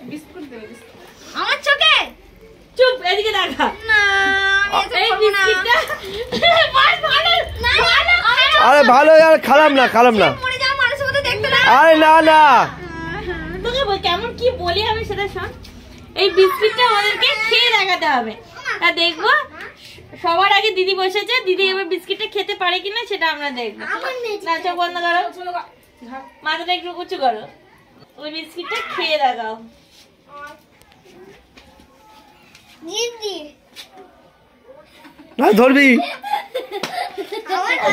biscuit দেবে আমার চোখে চুপ এদিকে দেখা না এই বিস্কিটটা আরে ভালো আর খারাপ না মরে যাওয়া মানুষের মতো দেখতে না আরে না না তোকে কেমন কি বলি আমি সেটা শোন এই বিস্কিটটা আমাদেরকে খেয়ে দেখাতে হবে তা দেখবো সবার আগে দিদি বসেছে দিদি এবার বিস্কিটটা খেতে পারে কিনা সেটা আমরা দেখবো না চোখ বন্ধ করো মাথাটা একটু উঁচু করো ওই বিস্কিটটা খেয়ে দেখাও দিদি না ধরবি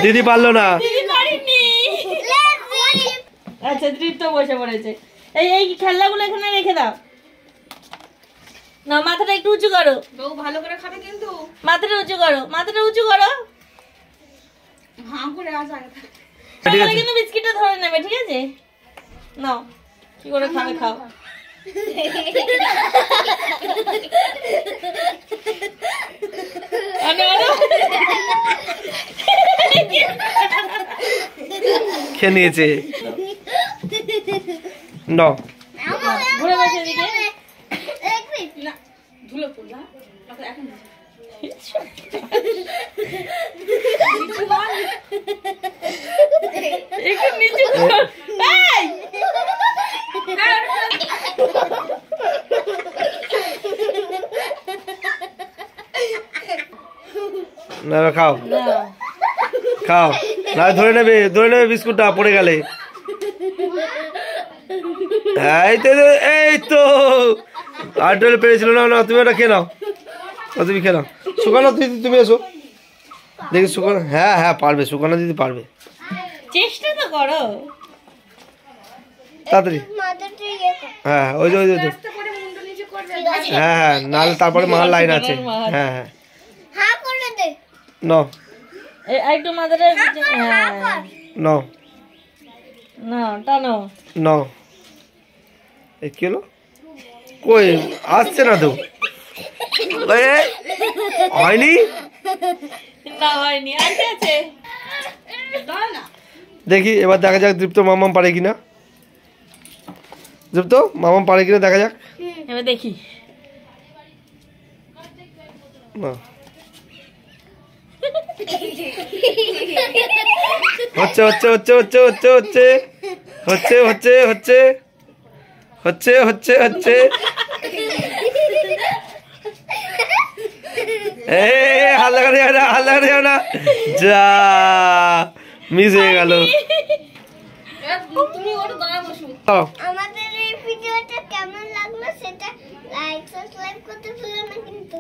দিদি পারলো না দিদি পারিনি আচ্ছা দৃপ্ত বসে পড়েছে এই এই খেলনাগুলো এখানে রেখে দাও না মাথাটা একটু উঁচু করো বউ ভালো করে খাবে কিন্তু মাথাটা উঁচু করো হাঁ করে আসা তাহলে কিন্তু বিস্কিটটা ধরে নেবে ঠিক আছে নাও কি করে খাবে খাও খেয়ে নিয়েছে ন ঘুরে বসে এদিকে ধুলো পড়লা এখন একটু নিচু কর এই না খাও না খাও না ধরে নেবে বিস্কুটটা পড়ে গেলে এই তো আর ডলে পেরেছিল না তুমি ওটা খেয়ে নাও তুমি খেয়ে নাও সুকানো দিদি তুমি এসো দেখি সুকানো হ্যাঁ পারবে সুকানো দিদি পারবে চেষ্টা তো করো তাড়াতাড়ি হ্যাঁ ওই যে হ্যাঁ নাহলে তারপরে মার লাইন আছে হ্যাঁ ন একটু মাথাটা ন না টানো ন এ কি হলো কই আসছে না তো হয়নি না হয়নি আছে আছে দেখি এবার দেখা যাক দীপ্ত মামাম পারে কিনা দীপ্ত মামাম পারে কিনা দেখা যাক এবার দেখি না হচ্ছে হাল্লা করে যাও না যা মিস হয়ে গেল তুমি ওর গায়ে বসো আমাদের এই ভিডিওটা কেমন লাগলো সেটা লাইক সাবস্ক্রাইব করতে ভুলো না কিন্তু